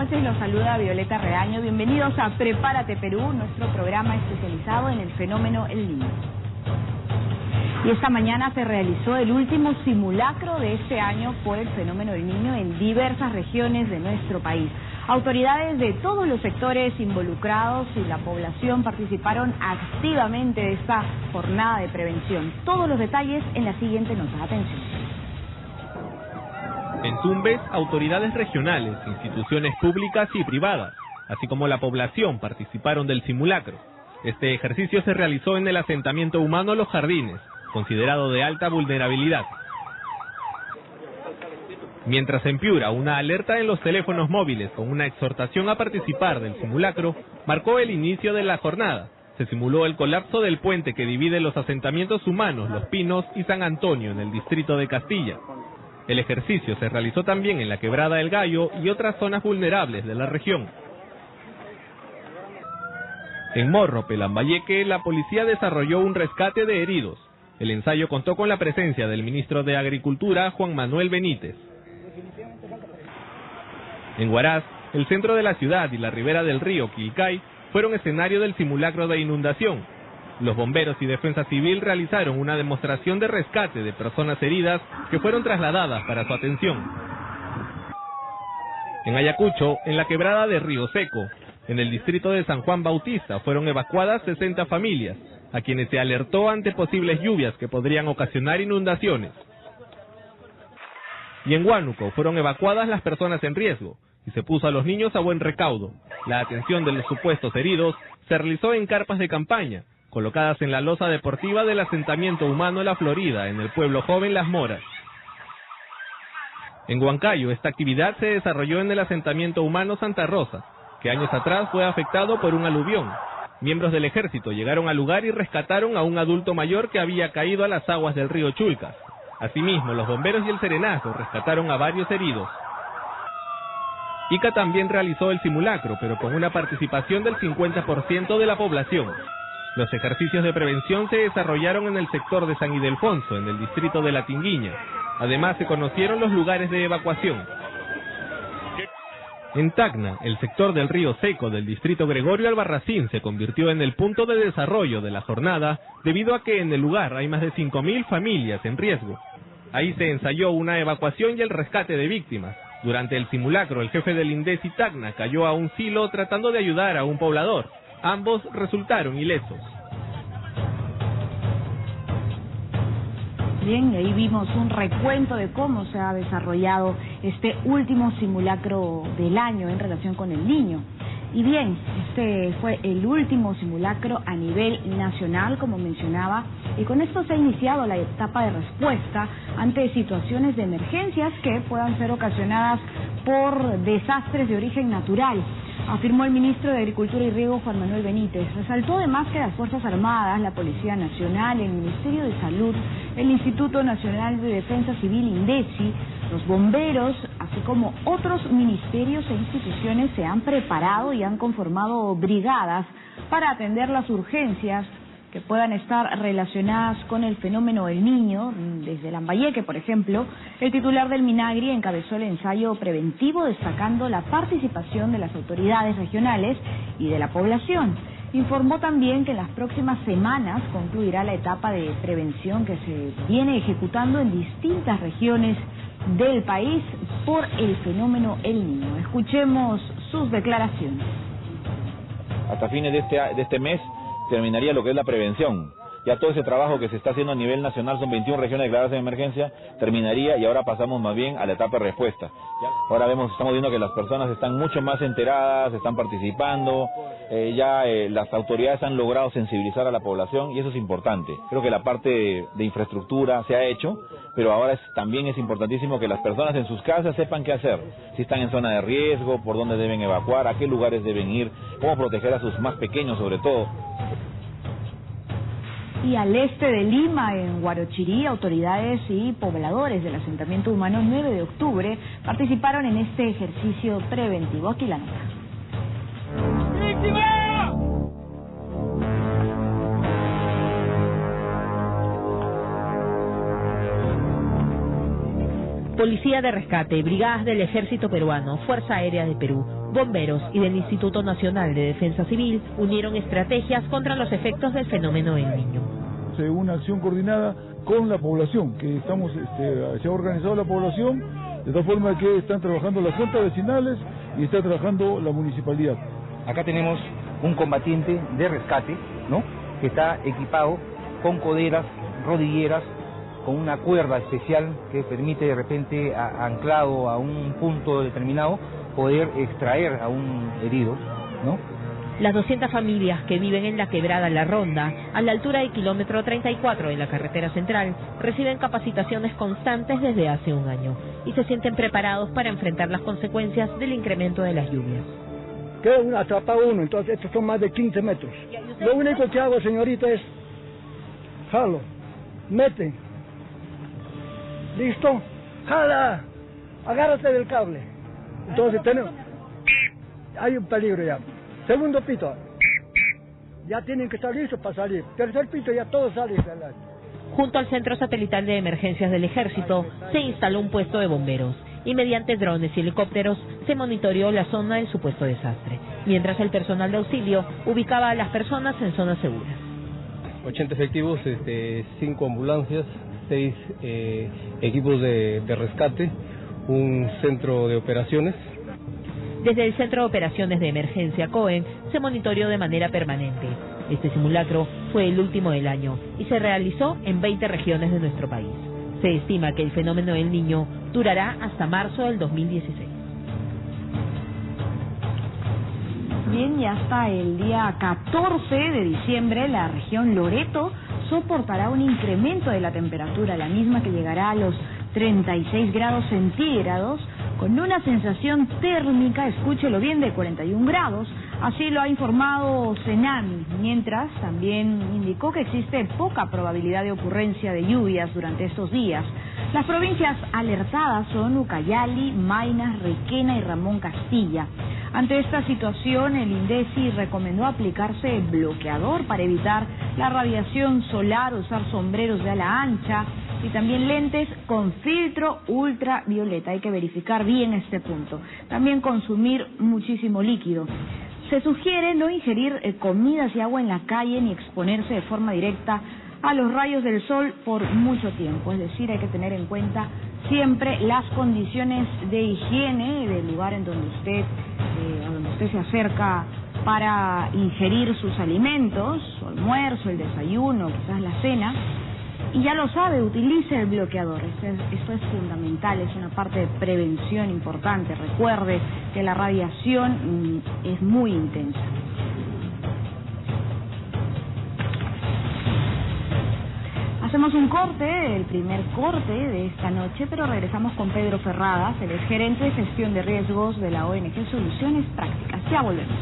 noches, los saluda Violeta Redaño. Bienvenidos a Prepárate Perú, nuestro programa especializado en el fenómeno El Niño. Y esta mañana se realizó el último simulacro de este año por el fenómeno El Niño en diversas regiones de nuestro país. Autoridades de todos los sectores involucrados y la población participaron activamente de esta jornada de prevención. Todos los detalles en la siguiente nota. Atención. En Tumbes, autoridades regionales, instituciones públicas y privadas, así como la población, participaron del simulacro. Este ejercicio se realizó en el asentamiento humano Los Jardines, considerado de alta vulnerabilidad. Mientras en Piura, una alerta en los teléfonos móviles con una exhortación a participar del simulacro marcó el inicio de la jornada. Se simuló el colapso del puente que divide los asentamientos humanos Los Pinos y San Antonio en el distrito de Castilla. El ejercicio se realizó también en la Quebrada El Gallo y otras zonas vulnerables de la región. En Morro, Pelambayeque, la policía desarrolló un rescate de heridos. El ensayo contó con la presencia del ministro de Agricultura, Juan Manuel Benítez. En Huaraz, el centro de la ciudad y la ribera del río Quilcay fueron escenario del simulacro de inundación. Los bomberos y defensa civil realizaron una demostración de rescate de personas heridas que fueron trasladadas para su atención. En Ayacucho, en la quebrada de Río Seco, en el distrito de San Juan Bautista, fueron evacuadas 60 familias, a quienes se alertó ante posibles lluvias que podrían ocasionar inundaciones. Y en Huánuco fueron evacuadas las personas en riesgo y se puso a los niños a buen recaudo. La atención de los supuestos heridos se realizó en carpas de campaña, colocadas en la losa deportiva del asentamiento humano La Florida, en el pueblo joven Las Moras. En Huancayo, esta actividad se desarrolló en el asentamiento humano Santa Rosa, que años atrás fue afectado por un aluvión. Miembros del ejército llegaron al lugar y rescataron a un adulto mayor que había caído a las aguas del río Chulcas. Asimismo, los bomberos y el Serenazo rescataron a varios heridos. Ica también realizó el simulacro, pero con una participación del 50% de la población. Los ejercicios de prevención se desarrollaron en el sector de San Ildefonso, en el distrito de La Tinguiña. Además, se conocieron los lugares de evacuación. En Tacna, el sector del Río Seco del distrito Gregorio Albarracín se convirtió en el punto de desarrollo de la jornada debido a que en el lugar hay más de 5.000 familias en riesgo. Ahí se ensayó una evacuación y el rescate de víctimas. Durante el simulacro, el jefe del INDECI Tacna cayó a un silo tratando de ayudar a un poblador. Ambos resultaron ilesos. Bien, ahí vimos un recuento de cómo se ha desarrollado este último simulacro del año en relación con el niño. Y bien, este fue el último simulacro a nivel nacional, como mencionaba, y con esto se ha iniciado la etapa de respuesta ante situaciones de emergencias que puedan ser ocasionadas por desastres de origen natural, afirmó el ministro de Agricultura y Riego, Juan Manuel Benítez. Resaltó además que las Fuerzas Armadas, la Policía Nacional, el Ministerio de Salud, el Instituto Nacional de Defensa Civil, INDECI, los bomberos, así como otros ministerios e instituciones se han preparado y han conformado brigadas para atender las urgencias que puedan estar relacionadas con el fenómeno El Niño. Desde Lambayeque, por ejemplo, el titular del Minagri encabezó el ensayo preventivo destacando la participación de las autoridades regionales y de la población. Informó también que en las próximas semanas concluirá la etapa de prevención que se viene ejecutando en distintas regiones del país por el fenómeno El Niño. Escuchemos sus declaraciones. Hasta fines de este mes terminaría lo que es la prevención. Ya todo ese trabajo que se está haciendo a nivel nacional, son 21 regiones declaradas en emergencia, terminaría y ahora pasamos más bien a la etapa de respuesta. Ahora estamos viendo que las personas están mucho más enteradas, están participando, las autoridades han logrado sensibilizar a la población y eso es importante. Creo que la parte de infraestructura se ha hecho, pero ahora también es importantísimo que las personas en sus casas sepan qué hacer, si están en zona de riesgo, por dónde deben evacuar, a qué lugares deben ir, cómo proteger a sus más pequeños sobre todo. Y al este de Lima, en Huarochirí, autoridades y pobladores del asentamiento humano 9 de octubre participaron en este ejercicio preventivo. Aquí la nota. Policía de Rescate, brigadas del Ejército Peruano, Fuerza Aérea de Perú, bomberos y del Instituto Nacional de Defensa Civil unieron estrategias contra los efectos del fenómeno del Niño. Una acción coordinada con la población, que estamos, se ha organizado la población, de tal forma que están trabajando las juntas vecinales y está trabajando la municipalidad. Acá tenemos un combatiente de rescate, ¿no?, que está equipado con coderas, rodilleras, con una cuerda especial que permite de repente, anclado a un punto determinado, poder extraer a un herido, ¿no? Las 200 familias que viven en la quebrada La Ronda, a la altura del kilómetro 34 de la carretera central, reciben capacitaciones constantes desde hace un año y se sienten preparados para enfrentar las consecuencias del incremento de las lluvias. Queda atrapado uno, entonces estos son más de 15 metros. Lo único que hago, señorita, es jalo, mete, listo, jala, agárrate del cable. Entonces tenemos, hay un peligro ya. Segundo pito, ya tienen que estar listos para salir. Tercer pito, ya todos salen. Junto al Centro Satelital de Emergencias del Ejército se instaló un puesto de bomberos y mediante drones y helicópteros se monitoreó la zona del supuesto desastre, mientras el personal de auxilio ubicaba a las personas en zonas seguras. 80 efectivos, 5 ambulancias, 6 equipos de rescate, un centro de operaciones. Desde el Centro de Operaciones de Emergencia COEN se monitoreó de manera permanente. Este simulacro fue el último del año y se realizó en 20 regiones de nuestro país. Se estima que el fenómeno del Niño durará hasta marzo del 2016. Bien, y hasta el día 14 de diciembre la región Loreto soportará un incremento de la temperatura, la misma que llegará a los 36 grados centígrados, con una sensación térmica, escúchelo bien, de 41 grados. Así lo ha informado Senami, mientras también indicó que existe poca probabilidad de ocurrencia de lluvias durante estos días. Las provincias alertadas son Ucayali, Maynas, Requena y Ramón Castilla. Ante esta situación, el INDECI recomendó aplicarse bloqueador para evitar la radiación solar, usar sombreros de ala ancha y también lentes con filtro ultravioleta. Hay que verificar bien este punto. También consumir muchísimo líquido. Se sugiere no ingerir comidas y agua en la calle ni exponerse de forma directa a los rayos del sol por mucho tiempo. Es decir, hay que tener en cuenta siempre las condiciones de higiene del lugar en donde usted se acerca para ingerir sus alimentos, su almuerzo, el desayuno, quizás la cena. Y ya lo sabe, utilice el bloqueador. Esto es fundamental, es una parte de prevención importante. Recuerde que la radiación es muy intensa. Hacemos un corte, el primer corte de esta noche, pero regresamos con Pedro Ferradas, el gerente de gestión de riesgos de la ONG Soluciones Prácticas. Ya volvemos.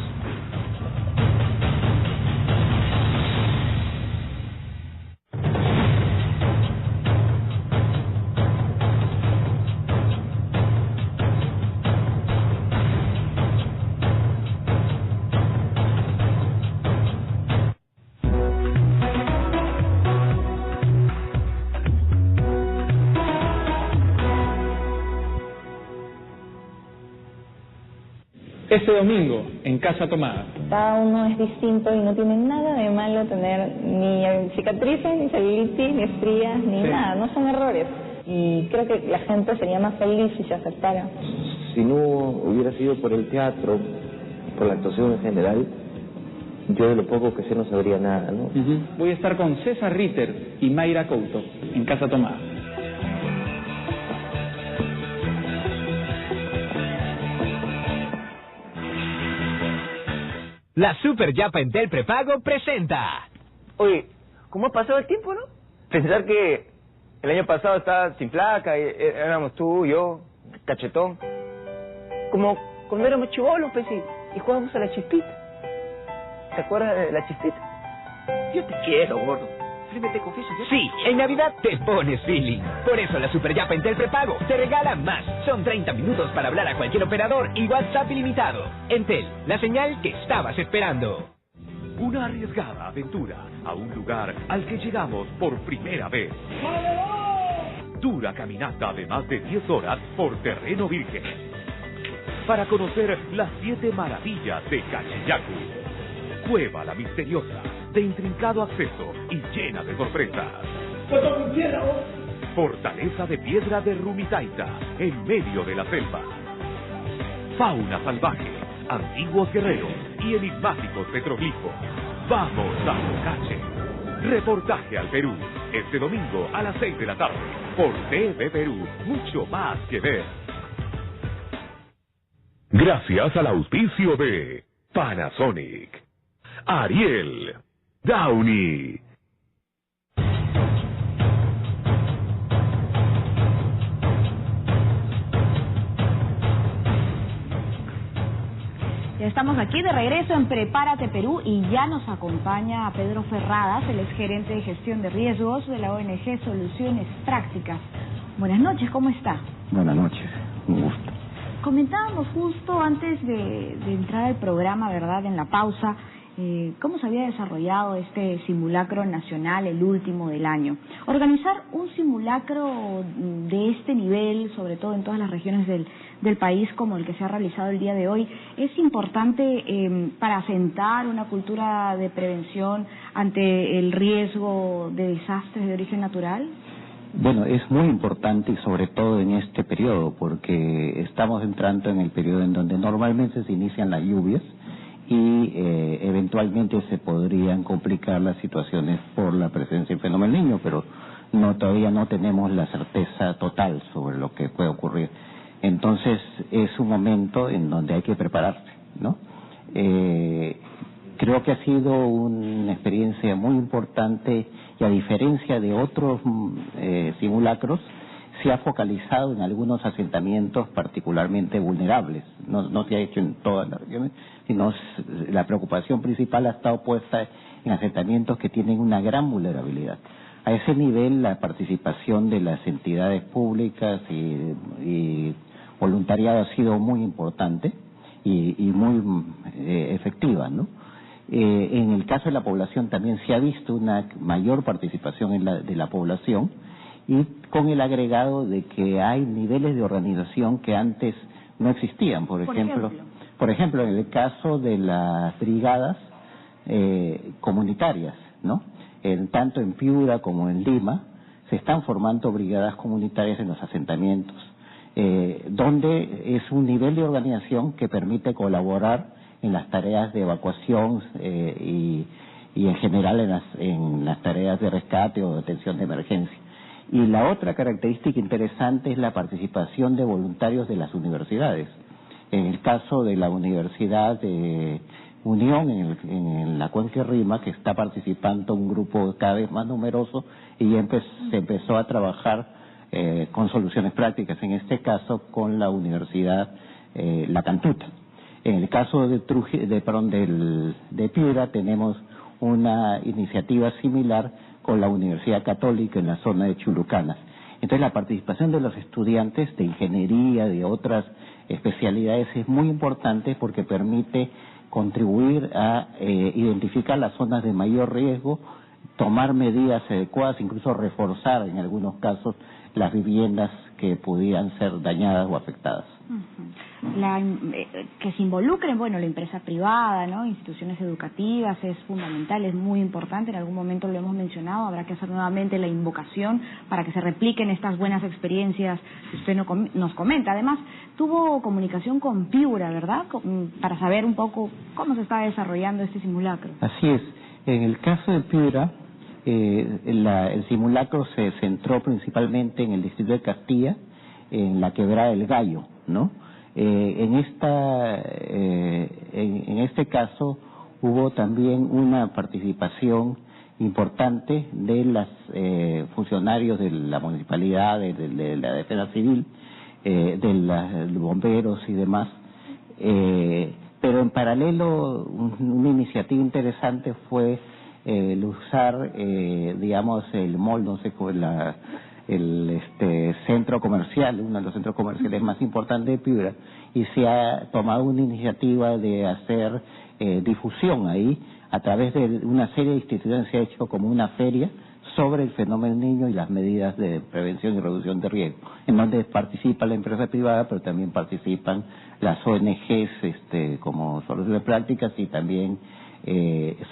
Este domingo, en Casa Tomada. Cada uno es distinto y no tiene nada de malo tener ni cicatrices, ni celulitis, ni estrías, ni nada. No son errores. Y creo que la gente sería más feliz si se aceptara. Si no hubiera sido por el teatro, por la actuación en general, yo de lo poco que sé no sabría nada, ¿no? Voy a estar con César Ritter y Mayra Couto, en Casa Tomada. La Super Yapa Entel Prepago presenta. Oye, ¿cómo ha pasado el tiempo, no? Pensar que el año pasado estaba sin placa, y éramos tú, yo, Cachetón. Como cuando éramos chibolos, pues, y jugábamos a la chispita. ¿Te acuerdas de la chispita? Yo te quiero, gordo. Te confieso, sí, en Navidad te pones feeling. Por eso la Super Yapa Entel Prepago te regala más. Son 30 minutos para hablar a cualquier operador y WhatsApp ilimitado. Entel, la señal que estabas esperando. Una arriesgada aventura a un lugar al que llegamos por primera vez. dura caminata de más de 10 horas por terreno virgen, para conocer las 7 maravillas de Cachiyacu, cueva la misteriosa, de intrincado acceso y llena de sorpresas. Fortaleza de piedra de Rumitaita, en medio de la selva. Fauna salvaje, antiguos guerreros y enigmáticos petroglifos. ¡Vamos a Mocache! Reportaje al Perú, este domingo a las 6 de la tarde, por TV Perú, mucho más que ver. Gracias al auspicio de Panasonic, Ariel, Downy. Ya estamos aquí de regreso en Prepárate Perú y ya nos acompaña Pedro Ferradas, el exgerente de gestión de riesgos de la ONG Soluciones Prácticas. Buenas noches, ¿cómo está? Buenas noches, un gusto. Comentábamos justo antes de entrar al programa, ¿verdad?, en la pausa, cómo se había desarrollado este simulacro nacional, el último del año. Organizar un simulacro de este nivel, sobre todo en todas las regiones del país, como el que se ha realizado el día de hoy, es importante para asentar una cultura de prevención ante el riesgo de desastres de origen natural. Bueno, es muy importante y sobre todo en este periodo, porque estamos entrando en el periodo en donde normalmente se inician las lluvias y eventualmente se podrían complicar las situaciones por la presencia del fenómeno del Niño, pero todavía no tenemos la certeza total sobre lo que puede ocurrir. Entonces es un momento en donde hay que prepararse, ¿no? Creo que ha sido una experiencia muy importante y a diferencia de otros simulacros, se ha focalizado en algunos asentamientos particularmente vulnerables. No se ha hecho en todas las regiones, sino la preocupación principal ha estado puesta en asentamientos que tienen una gran vulnerabilidad. A ese nivel, la participación de las entidades públicas y voluntariado ha sido muy importante y muy efectiva, ¿no? En el caso de la población también se ha visto una mayor participación de la población y con el agregado de que hay niveles de organización que antes no existían. Por ejemplo, en el caso de las brigadas comunitarias, ¿no? Tanto en Piura como en Lima se están formando brigadas comunitarias en los asentamientos, donde es un nivel de organización que permite colaborar en las tareas de evacuación y en general en las tareas de rescate o de atención de emergencia. Y la otra característica interesante es la participación de voluntarios de las universidades. En el caso de la Universidad de Unión, en la Cuenca Rima, que está participando un grupo cada vez más numeroso y se empezó a trabajar con soluciones prácticas, en este caso con la Universidad La Cantuta. En el caso de Piura tenemos una iniciativa similar con la Universidad Católica en la zona de Chulucanas. Entonces la participación de los estudiantes de ingeniería, de otras especialidades es muy importante porque permite contribuir a identificar las zonas de mayor riesgo, tomar medidas adecuadas, incluso reforzar en algunos casos las viviendas que pudieran ser dañadas o afectadas. Que se involucren, la empresa privada, ¿no? Instituciones educativas, es fundamental, es muy importante, en algún momento lo hemos mencionado, habrá que hacer nuevamente la invocación para que se repliquen estas buenas experiencias que usted nos comenta. Además, tuvo comunicación con Piura, ¿verdad? Para saber un poco cómo se está desarrollando este simulacro. Así es, en el caso de Piura, el simulacro se centró principalmente en el distrito de Castilla, en la quebrada del Gallo, ¿no? En este caso hubo también una participación importante de los funcionarios de la municipalidad, de la defensa civil, de los bomberos y demás. Pero en paralelo, una iniciativa interesante fue el usar, el mall, no sé, el centro comercial, uno de los centros comerciales más importantes de Piura, y se ha tomado una iniciativa de hacer difusión ahí a través de una serie de instituciones. Se ha hecho como una feria sobre el fenómeno niño y las medidas de prevención y reducción de riesgo, en donde participa la empresa privada, pero también participan las ONGs como Soluciones Prácticas y también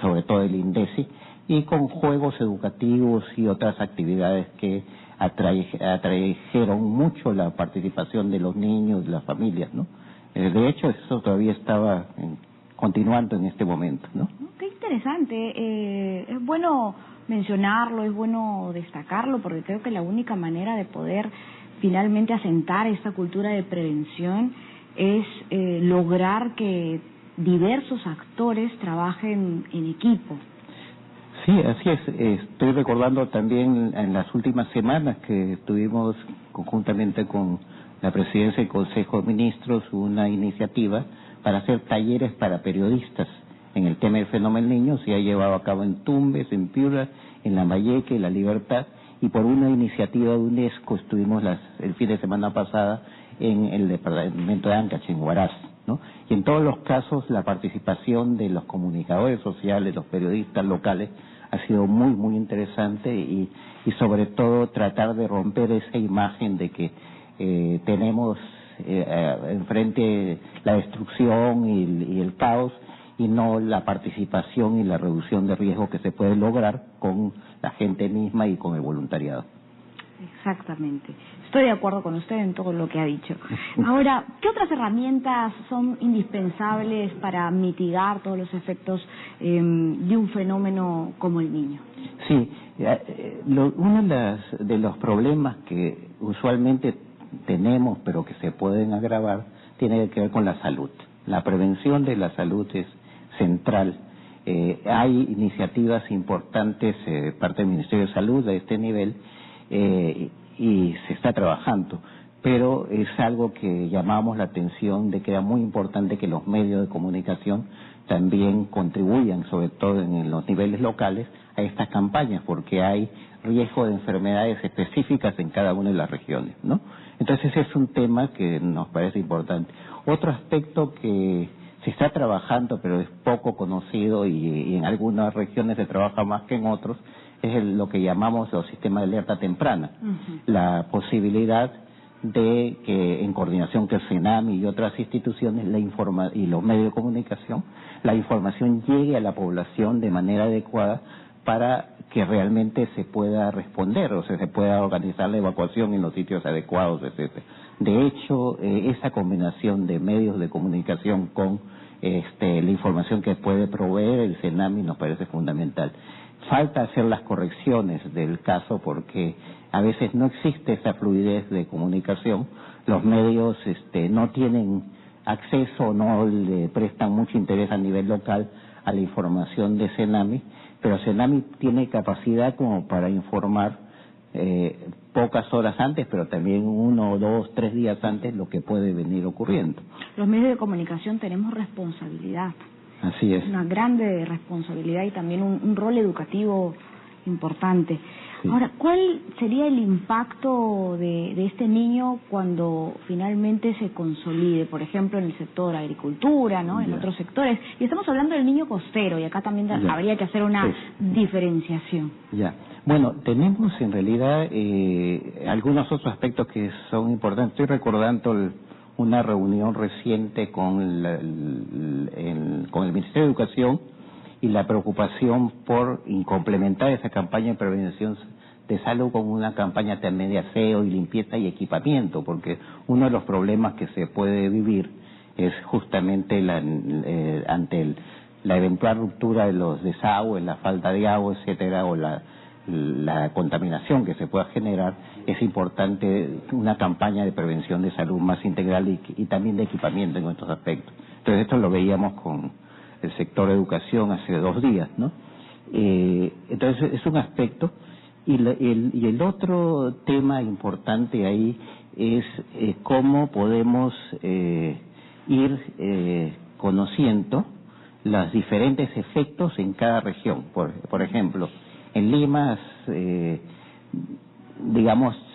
sobre todo el INDECI, y con juegos educativos y otras actividades que atrajeron mucho la participación de los niños y las familias, ¿no? De hecho, eso todavía estaba continuando en este momento, ¿no? Qué interesante. Es bueno mencionarlo, es bueno destacarlo, porque creo que la única manera de poder finalmente asentar esta cultura de prevención es lograr que diversos actores trabajen en equipo. Sí, así es. Estoy recordando también en las últimas semanas que tuvimos conjuntamente con la Presidencia del Consejo de Ministros una iniciativa para hacer talleres para periodistas en el tema del fenómeno niño. Se ha llevado a cabo en Tumbes, en Piura, en Lambayeque, en La Libertad, y por una iniciativa de UNESCO estuvimos el fin de semana pasada en el departamento de Ancash, en Huaraz, ¿no? Y en todos los casos la participación de los comunicadores sociales, los periodistas locales, ha sido muy, muy interesante y sobre todo tratar de romper esa imagen de que tenemos enfrente la destrucción y el caos, y no la participación y la reducción de riesgo que se puede lograr con la gente misma y con el voluntariado. Exactamente. Estoy de acuerdo con usted en todo lo que ha dicho. Ahora, ¿qué otras herramientas son indispensables para mitigar todos los efectos de un fenómeno como el niño? Sí, uno de los problemas que usualmente tenemos, pero que se pueden agravar, tiene que ver con la salud. La prevención de la salud es central. Hay iniciativas importantes parte del Ministerio de Salud a este nivel, y se está trabajando, pero es algo que llamamos la atención de que era muy importante que los medios de comunicación también contribuyan, sobre todo en los niveles locales, a estas campañas, porque hay riesgo de enfermedades específicas en cada una de las regiones, ¿no? Entonces ese es un tema que nos parece importante. Otro aspecto que se está trabajando, pero es poco conocido y en algunas regiones se trabaja más que en otros, es lo que llamamos los sistemas de alerta temprana. La posibilidad de que, en coordinación con el CENAMI y otras instituciones y los medios de comunicación, la información llegue a la población de manera adecuada para que realmente se pueda responder, o sea, se pueda organizar la evacuación en los sitios adecuados, etc. De hecho, esa combinación de medios de comunicación con la información que puede proveer el CENAMI nos parece fundamental. Falta hacer las correcciones del caso porque a veces no existe esa fluidez de comunicación, los medios no tienen acceso, no le prestan mucho interés a nivel local a la información de CENAMI, pero CENAMI tiene capacidad como para informar pocas horas antes, pero también 1, 2, 3 días antes lo que puede venir ocurriendo. Los medios de comunicación tenemos responsabilidad. Así es. Una grande responsabilidad y también un rol educativo importante. Sí. Ahora, ¿cuál sería el impacto de este niño cuando finalmente se consolide, por ejemplo, en el sector agricultura, ¿no? En otros sectores? Y estamos hablando del niño costero, y acá también habría que hacer una diferenciación. Ya. Bueno, tenemos en realidad algunos otros aspectos que son importantes. Estoy recordando una reunión reciente con el Ministerio de Educación y la preocupación por complementar esa campaña de prevención de salud con una campaña también de aseo y limpieza y equipamiento, porque uno de los problemas que se puede vivir es justamente ante la eventual ruptura de los desagües, la falta de agua, etcétera, o la contaminación que se pueda generar. Es importante una campaña de prevención de salud más integral y también de equipamiento en otros aspectos. Entonces esto lo veíamos con el sector de educación hace 2 días, ¿no? Entonces es un aspecto, y el otro tema importante ahí es cómo podemos ir conociendo los diferentes efectos en cada región. Por ejemplo, en Lima,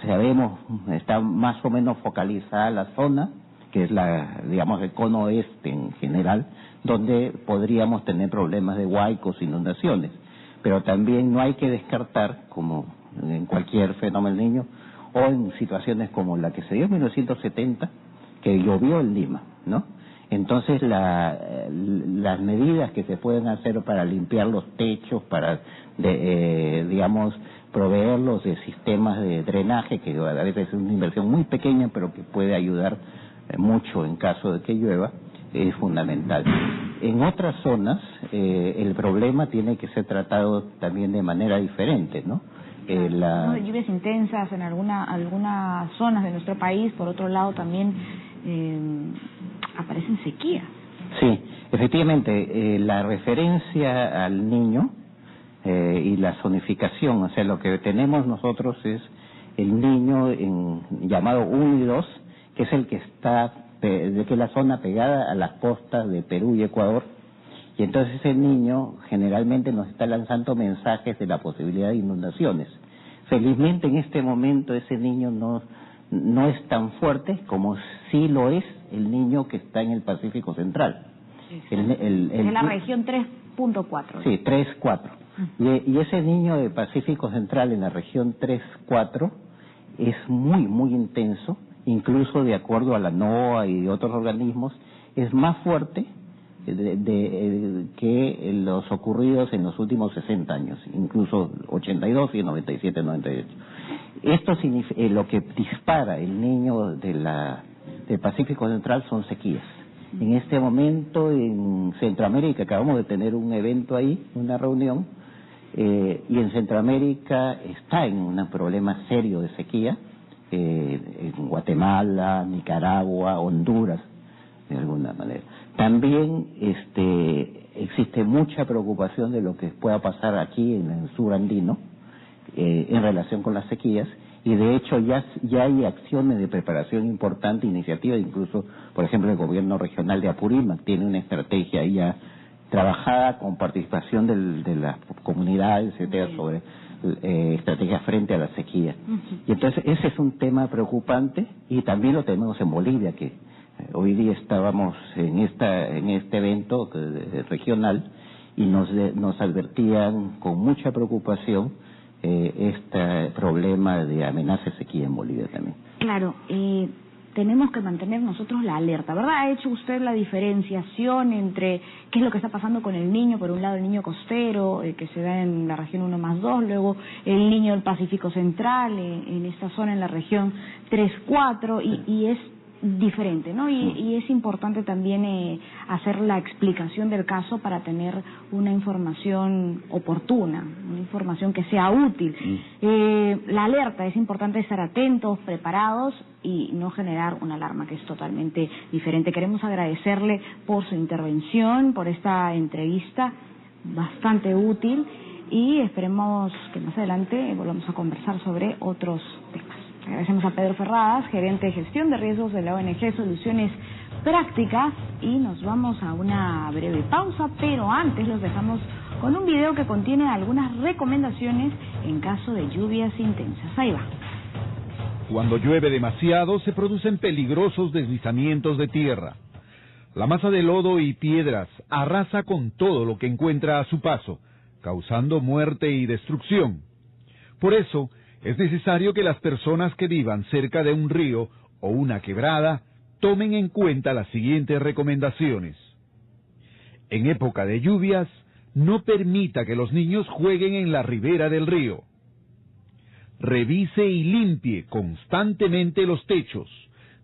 sabemos, está más o menos focalizada la zona, que es el cono oeste en general, donde podríamos tener problemas de huaicos, inundaciones. pero también no hay que descartar, como en cualquier fenómeno del Niño, o en situaciones como la que se dio en 1970, que llovió en Lima, ¿no? Entonces las medidas que se pueden hacer para limpiar los techos, para digamos proveerlos de sistemas de drenaje, que a veces es una inversión muy pequeña pero que puede ayudar mucho en caso de que llueva, es fundamental. En otras zonas el problema tiene que ser tratado también de manera diferente, ¿no? Lluvias intensas en algunas zonas de nuestro país, por otro lado también aparecen sequías. Sí, efectivamente, la referencia al niño y la zonificación, o sea, lo que tenemos nosotros es el niño llamado 1 y 2, que es el que está, que es la zona pegada a las costas de Perú y Ecuador, y entonces ese niño generalmente nos está lanzando mensajes de la posibilidad de inundaciones. Felizmente en este momento ese niño no es tan fuerte como sí lo es el niño que está en el Pacífico Central. Es la región 3.4. Sí, 3.4. Y ese niño de Pacífico Central en la región 3.4 es muy, muy intenso, incluso de acuerdo a la NOAA y otros organismos, es más fuerte que los ocurridos en los últimos 60 años, incluso 82 y 97, 98. Esto significa, lo que dispara el niño del Pacífico Central son sequías. En este momento en Centroamérica, acabamos de tener un evento ahí, una reunión, y en Centroamérica está en un problema serio de sequía, en Guatemala, Nicaragua, Honduras, de alguna manera. También existe mucha preocupación de lo que pueda pasar aquí en el sur andino en relación con las sequías, y de hecho ya hay acciones de preparación importante, iniciativas, incluso por ejemplo el gobierno regional de Apurímac tiene una estrategia ya trabajada con participación de las comunidades, etcétera, sobre estrategias frente a la sequía. Y entonces ese es un tema preocupante, y también lo tenemos en Bolivia, que hoy día estábamos en este evento regional y nos advertían con mucha preocupación este problema de amenaza de sequía en Bolivia también. Claro, tenemos que mantener nosotros la alerta, ¿verdad? ¿Ha hecho usted la diferenciación entre qué es lo que está pasando con el niño? Por un lado el niño costero, que se da en la región 1+2, luego el niño del Pacífico Central, en esta zona en la región 3-4, y es diferente, ¿no? Y es importante también hacer la explicación del caso para tener una información oportuna, una información que sea útil. La alerta, es importante estar atentos, preparados y no generar una alarma, que es totalmente diferente. Queremos agradecerle por su intervención, por esta entrevista bastante útil, y esperemos que más adelante volvamos a conversar sobre otros temas. Agradecemos a Pedro Ferradas, gerente de gestión de riesgos de la ONG Soluciones Prácticas, y nos vamos a una breve pausa, pero antes los dejamos con un video que contiene algunas recomendaciones en caso de lluvias intensas. Ahí va. Cuando llueve demasiado se producen peligrosos deslizamientos de tierra. La masa de lodo y piedras arrasa con todo lo que encuentra a su paso, causando muerte y destrucción. Por eso, es necesario que las personas que vivan cerca de un río o una quebrada tomen en cuenta las siguientes recomendaciones. En época de lluvias, no permita que los niños jueguen en la ribera del río. Revise y limpie constantemente los techos.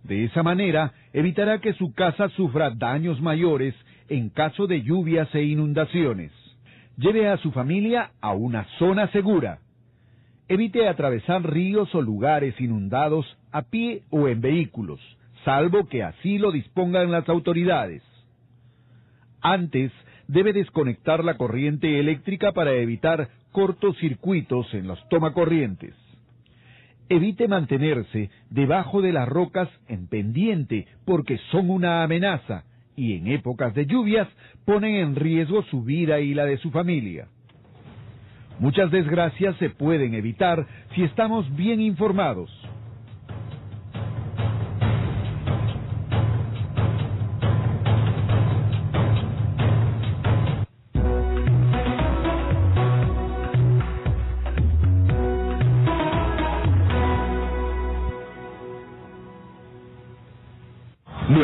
De esa manera, evitará que su casa sufra daños mayores en caso de lluvias e inundaciones. Lleve a su familia a una zona segura. Evite atravesar ríos o lugares inundados a pie o en vehículos, salvo que así lo dispongan las autoridades. Antes, debe desconectar la corriente eléctrica para evitar cortocircuitos en los tomacorrientes. Evite mantenerse debajo de las rocas en pendiente, porque son una amenaza y en épocas de lluvias ponen en riesgo su vida y la de su familia. Muchas desgracias se pueden evitar si estamos bien informados.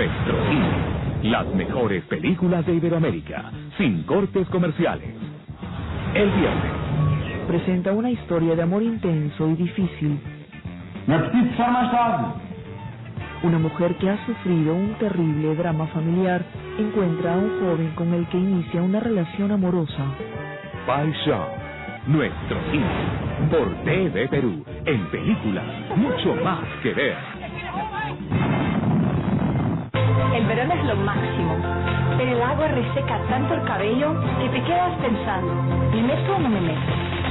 Nuestro cine. Las mejores películas de Iberoamérica, sin cortes comerciales. El viernes. Presenta una historia de amor intenso y difícil. Una mujer que ha sufrido un terrible drama familiar encuentra a un joven con el que inicia una relación amorosa. Paixão. Nuestro cine. Por TV Perú. En películas, mucho más que ver. El verano es lo máximo, pero el agua reseca tanto el cabello que te quedas pensando, ¿me meto o no me meto?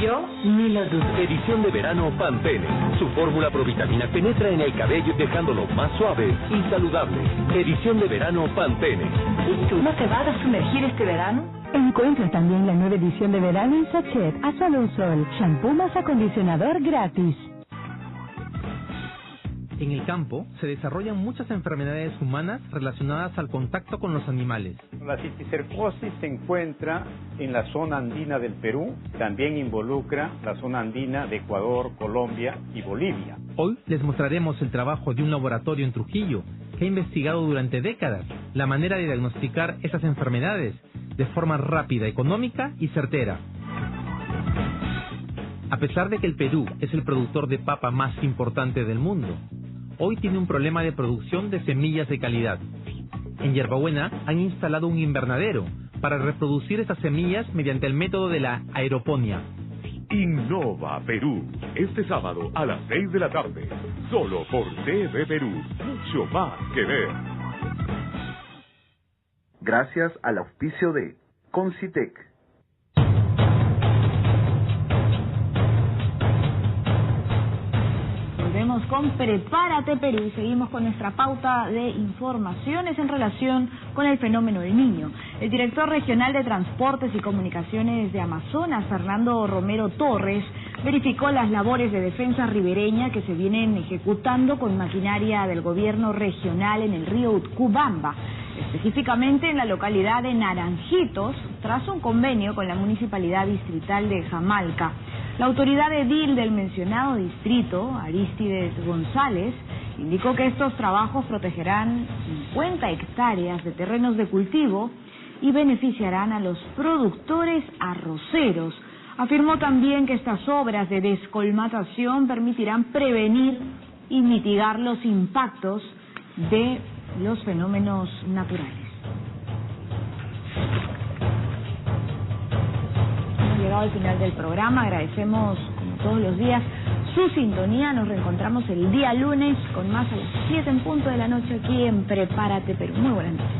Yo ni lo dudo. Edición de verano Pantene. Su fórmula provitamina penetra en el cabello dejándolo más suave y saludable. Edición de verano Pantene. ¿Y tú no te vas a sumergir este verano? Encuentra también la nueva edición de verano en sachet a solo un sol. Shampoo más acondicionador gratis. En el campo se desarrollan muchas enfermedades humanas relacionadas al contacto con los animales. La citicercosis se encuentra en la zona andina del Perú, también involucra la zona andina de Ecuador, Colombia y Bolivia. Hoy les mostraremos el trabajo de un laboratorio en Trujillo que ha investigado durante décadas la manera de diagnosticar esas enfermedades de forma rápida, económica y certera. A pesar de que el Perú es el productor de papa más importante del mundo, hoy tiene un problema de producción de semillas de calidad. En Yerbabuena han instalado un invernadero para reproducir estas semillas mediante el método de la aeroponía. Innova Perú. Este sábado a las 6 de la tarde. Solo por TV Perú. Mucho más que ver. Gracias al auspicio de Concitec. Volvemos con Prepárate Perú y seguimos con nuestra pauta de informaciones en relación con el fenómeno del Niño. El director regional de Transportes y Comunicaciones de Amazonas, Fernando Romero Torres, verificó las labores de defensa ribereña que se vienen ejecutando con maquinaria del gobierno regional en el río Utcubamba, específicamente en la localidad de Naranjitos, tras un convenio con la Municipalidad Distrital de Jamalca. La autoridad edil del mencionado distrito, Aristides González, indicó que estos trabajos protegerán 50 hectáreas de terrenos de cultivo y beneficiarán a los productores arroceros. Afirmó también que estas obras de descolmatación permitirán prevenir y mitigar los impactos de los fenómenos naturales. Hemos llegado al final del programa, agradecemos como todos los días su sintonía, nos reencontramos el día lunes con más a las 7 en punto de la noche aquí en Prepárate Perú. Muy buenas noches.